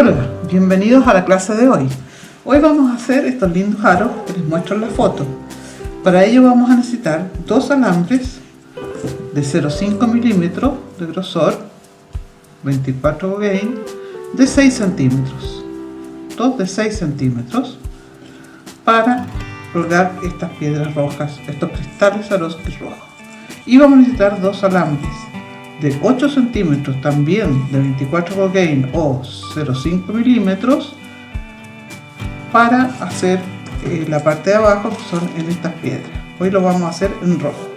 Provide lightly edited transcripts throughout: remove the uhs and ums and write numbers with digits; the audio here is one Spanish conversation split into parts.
Hola, bienvenidos a la clase de hoy. Hoy vamos a hacer estos lindos aros que les muestro en la foto. Para ello vamos a necesitar dos alambres de 0,5 milímetros de grosor, 24 gain, de 6 centímetros, dos de 6 centímetros, para colgar estas piedras rojas, estos cristales Swarovski rojos. Y vamos a necesitar dos alambres de 8 centímetros, también de 24 gain o 0,5 milímetros, para hacer la parte de abajo, que son en estas piedras. Hoy lo vamos a hacer en rojo.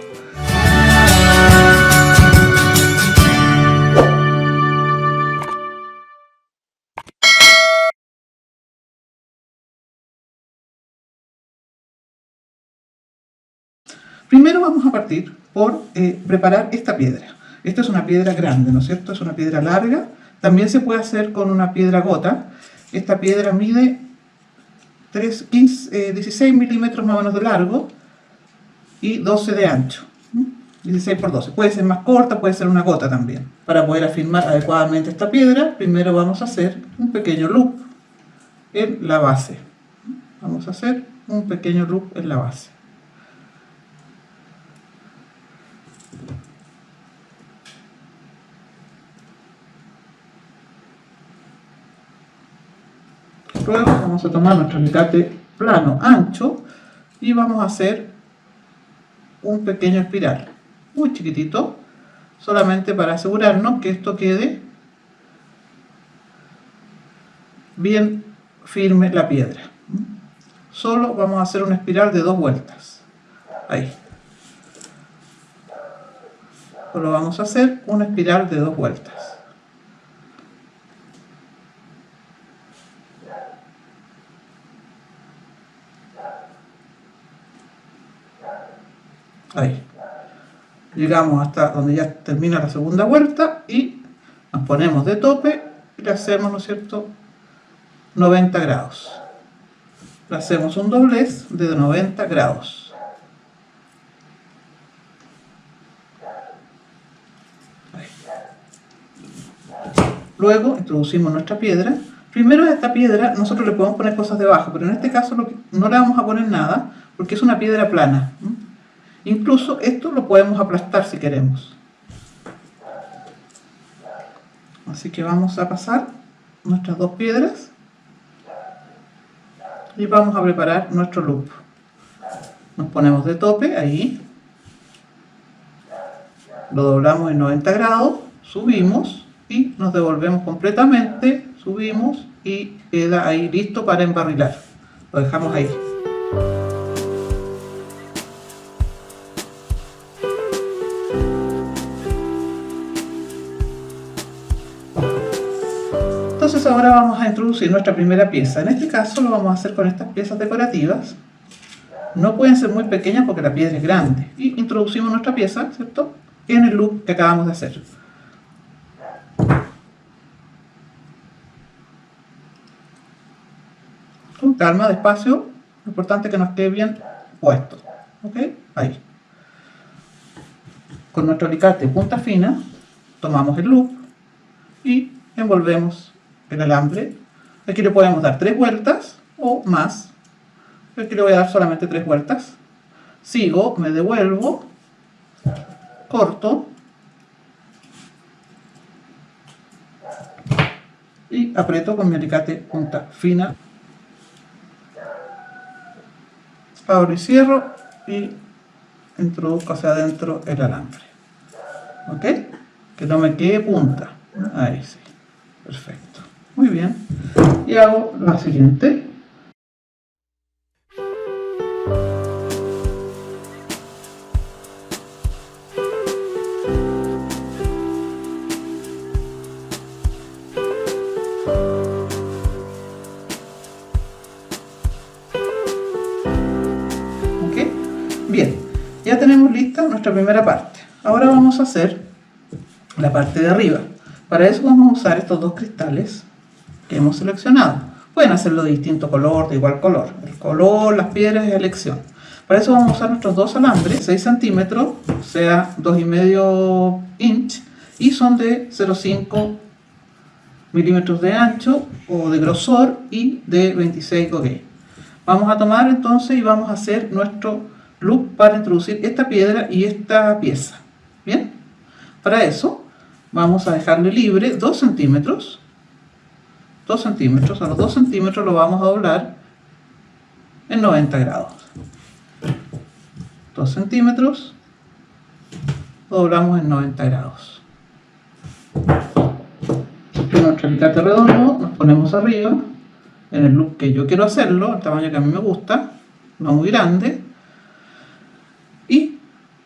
Primero vamos a partir por preparar esta piedra. Esta es una piedra grande, ¿no es cierto? Es una piedra larga. También se puede hacer con una piedra gota. Esta piedra mide 16 milímetros más o menos de largo y 12 de ancho. 16 por 12. Puede ser más corta, puede ser una gota también. Para poder afirmar adecuadamente esta piedra, primero vamos a hacer un pequeño loop en la base. Vamos a hacer un pequeño loop en la base. Luego vamos a tomar nuestro alicate plano ancho y vamos a hacer un pequeño espiral, muy chiquitito, solamente para asegurarnos que esto quede bien firme la piedra. Solo vamos a hacer una espiral de 2 vueltas. Ahí. Solo vamos a hacer una espiral de 2 vueltas. Ahí. Llegamos hasta donde ya termina la segunda vuelta y nos ponemos de tope y le hacemos, ¿no es cierto?, 90 grados. Le hacemos un doblez de 90 grados. Ahí. Luego introducimos nuestra piedra. Primero, a esta piedra nosotros le podemos poner cosas debajo, pero en este caso no le vamos a poner nada porque es una piedra plana. Incluso esto lo podemos aplastar si queremos. Así que vamos a pasar nuestras dos piedras y vamos a preparar nuestro loop. Nos ponemos de tope ahí, lo doblamos en 90 grados, subimos y nos devolvemos completamente, subimos y queda ahí listo para embarrilar. Lo dejamos ahí. Entonces ahora vamos a introducir nuestra primera pieza. En este caso lo vamos a hacer con estas piezas decorativas. No pueden ser muy pequeñas porque la piedra es grande. Y introducimos nuestra pieza, ¿cierto?, en el loop que acabamos de hacer. Con calma, despacio. Lo importante es que nos quede bien puesto. ¿Ok? Ahí. Con nuestro alicate punta fina, tomamos el loop y envolvemos el alambre. Aquí le podemos dar 3 vueltas o más. Aquí le voy a dar solamente 3 vueltas. Sigo, me devuelvo, corto y aprieto con mi alicate punta fina. Abro y cierro y introduzco hacia adentro el alambre. ¿Ok? Que no me quede punta. Ahí sí. Perfecto. Muy bien. Y hago la siguiente. ¿Ok? Bien. Ya tenemos lista nuestra primera parte. Ahora vamos a hacer la parte de arriba. Para eso vamos a usar estos dos cristales que hemos seleccionado. Pueden hacerlo de distinto color, de igual color. El color, las piedras es elección. Para eso vamos a usar nuestros dos alambres, 6 centímetros, o sea 2,5 inch, y son de 0,5 milímetros de ancho o de grosor y de 26 gauge. Vamos a tomar entonces y vamos a hacer nuestro loop para introducir esta piedra y esta pieza. Bien, para eso vamos a dejarle libre 2 centímetros. 2 centímetros, a los 2 centímetros lo vamos a doblar en 90 grados. 2 centímetros, doblamos en 90 grados. Con nuestro alicate redondo nos ponemos arriba en el loop que yo quiero hacerlo, el tamaño que a mí me gusta, no muy grande, y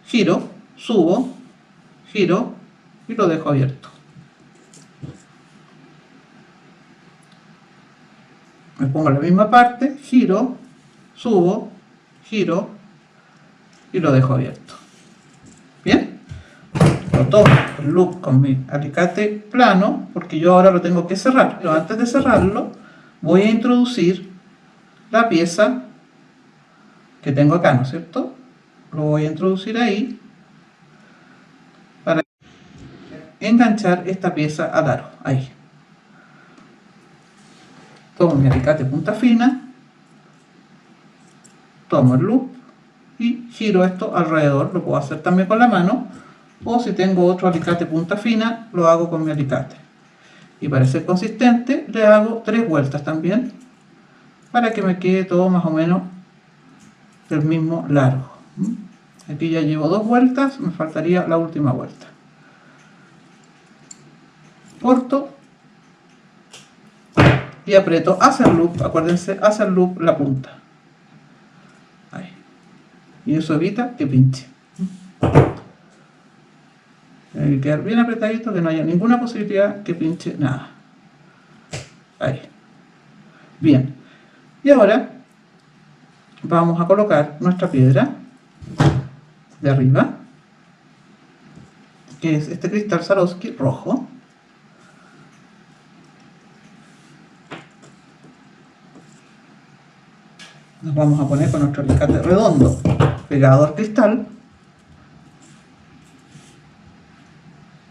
giro, subo, giro y lo dejo abierto. Me pongo en la misma parte, giro, subo, giro y lo dejo abierto. Bien, lo tomo el loop con mi alicate plano porque yo ahora lo tengo que cerrar, pero antes de cerrarlo voy a introducir la pieza que tengo acá, ¿no es cierto? Lo voy a introducir ahí para enganchar esta pieza al aro, ahí. Tomo mi alicate punta fina, tomo el loop y giro esto alrededor. Lo puedo hacer también con la mano, o si tengo otro alicate punta fina, lo hago con mi alicate. Y para ser consistente, le hago 3 vueltas también, para que me quede todo más o menos del mismo largo. Aquí ya llevo 2 vueltas, me faltaría la última vuelta. Corto y aprieto hacia el loop, acuérdense, hacia el loop la punta. Ahí. Y eso evita que pinche. Tiene que quedar bien apretadito, que no haya ninguna posibilidad que pinche nada. Ahí. Bien. Y ahora vamos a colocar nuestra piedra de arriba, que es este cristal Swarovski rojo. Nos vamos a poner con nuestro alicate redondo pegado al cristal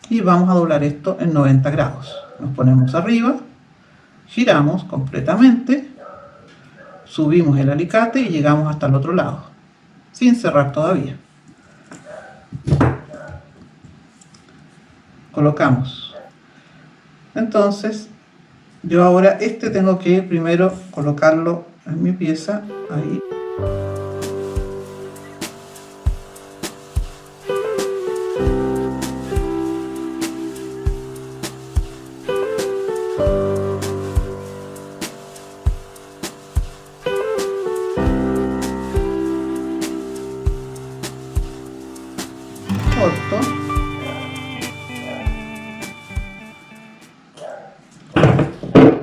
y vamos a doblar esto en 90 grados. Nos ponemos arriba, giramos completamente, subimos el alicate y llegamos hasta el otro lado, sin cerrar todavía. Colocamos. Entonces, yo ahora tengo que primero colocarlo en mi pieza, ahí. Corto.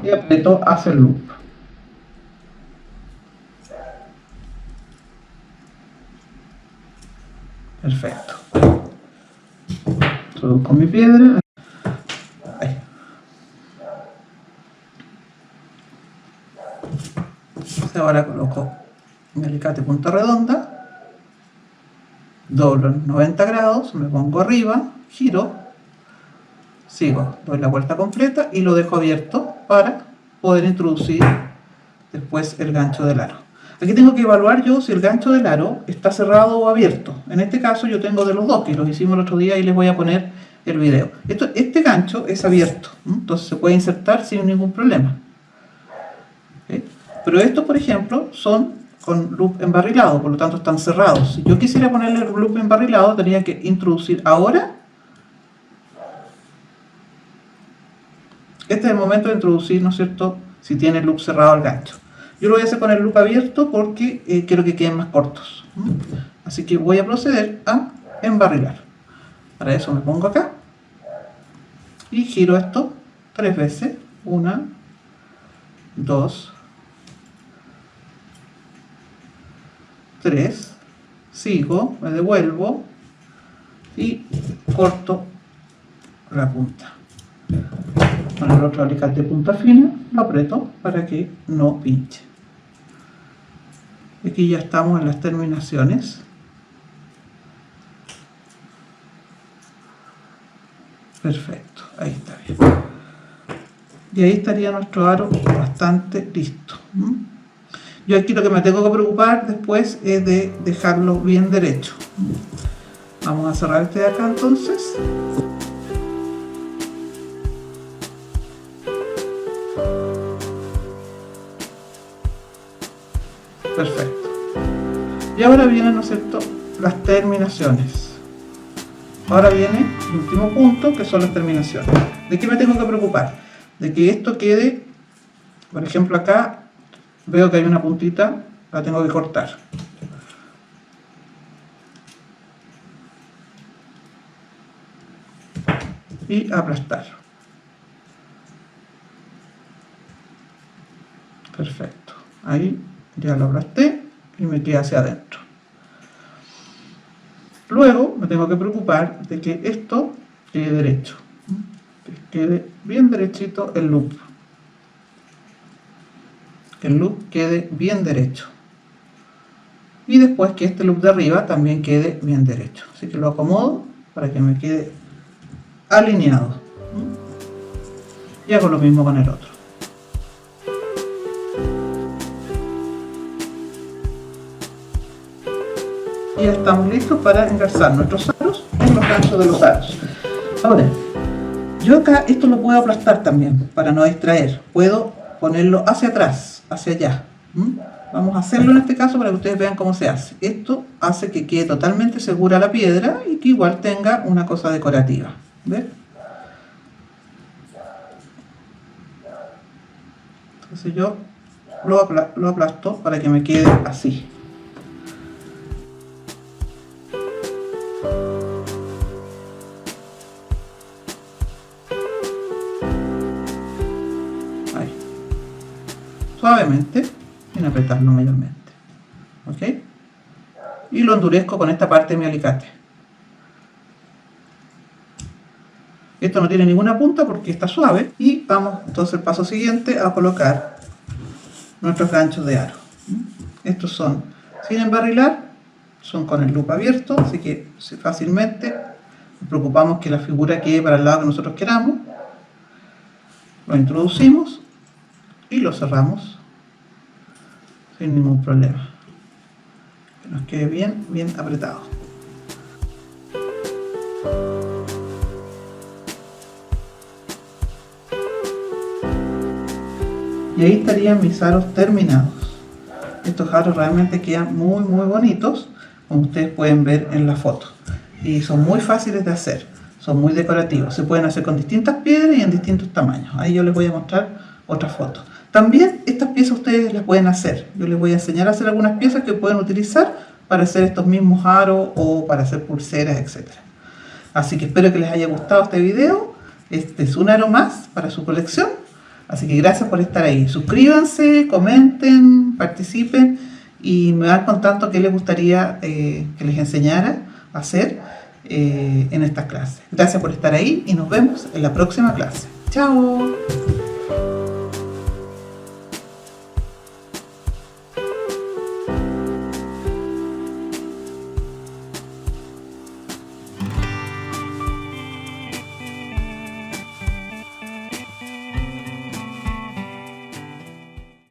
Y aprieto hacia el loop. Perfecto. Introduzco mi piedra. Ahí. Ahora coloco mi alicate punta redonda, doblo en 90 grados, me pongo arriba, giro, sigo, doy la vuelta completa y lo dejo abierto para poder introducir después el gancho del aro. Aquí tengo que evaluar yo si el gancho del aro está cerrado o abierto. En este caso yo tengo de los dos, que los hicimos el otro día y les voy a poner el video. Este gancho es abierto, entonces se puede insertar sin ningún problema. ¿Okay? Pero estos, por ejemplo, son con loop embarrilado, por lo tanto están cerrados. Si yo quisiera ponerle el loop embarrilado, tendría que introducir ahora. Este es el momento de introducir, ¿no es cierto?, si tiene el loop cerrado al gancho. Yo lo voy a hacer con el loop abierto porque quiero que queden más cortos. Así que voy a proceder a embarrilar. Para eso me pongo acá y giro esto 3 veces. 1, 2, 3. Sigo, me devuelvo y corto la punta. Con el otro alicate de punta fina lo aprieto para que no pinche. Aquí ya estamos en las terminaciones. Perfecto, ahí está bien. Y ahí estaría nuestro aro bastante listo. Yo aquí lo que me tengo que preocupar después es de dejarlo bien derecho. Vamos a cerrar este de acá entonces. Perfecto. Y ahora vienen, ¿no es cierto?, las terminaciones. Ahora viene el último punto, que son las terminaciones. ¿De qué me tengo que preocupar? De que esto quede, por ejemplo acá, veo que hay una puntita, la tengo que cortar. Y aplastar. Perfecto. Ahí ya lo aplasté y me queda hacia adentro. Luego me tengo que preocupar de que esto quede derecho. Que quede bien derechito el loop. Que el loop quede bien derecho. Y después que este loop de arriba también quede bien derecho. Así que lo acomodo para que me quede alineado. Y hago lo mismo con el otro. Y ya estamos listos para engarzar nuestros aros en los ganchos de los aros. Ahora, yo acá esto lo puedo aplastar también para no distraer. Puedo ponerlo hacia atrás, hacia allá. Vamos a hacerlo en este caso para que ustedes vean cómo se hace. Esto hace que quede totalmente segura la piedra y que igual tenga una cosa decorativa. ¿Ven? Entonces yo lo aplasto para que me quede así. Ahí. Suavemente, sin apretarlo mayormente. ¿Ok? Y lo endurezco con esta parte de mi alicate. Esto no tiene ninguna punta porque está suave. Y vamos entonces al paso siguiente a colocar nuestros ganchos de aro. Estos son sin embarrilar, son con el loop abierto, así que fácilmente nos preocupamos que la figura quede para el lado que nosotros queramos. Lo introducimos y lo cerramos sin ningún problema. Que nos quede bien, bien apretado. Y ahí estarían mis aros terminados. Estos aros realmente quedan muy bonitos, como ustedes pueden ver en la foto. Y son muy fáciles de hacer, son muy decorativos. Se pueden hacer con distintas piedras y en distintos tamaños. Ahí yo les voy a mostrar otra foto. También estas piezas ustedes las pueden hacer. Yo les voy a enseñar a hacer algunas piezas que pueden utilizar para hacer estos mismos aros o para hacer pulseras, etc. Así que espero que les haya gustado este video. Este es un aro más para su colección. Así que gracias por estar ahí. Suscríbanse, comenten, participen y me van contando qué les gustaría que les enseñara a hacer en estas clases. Gracias por estar ahí y nos vemos en la próxima clase. ¡Chao!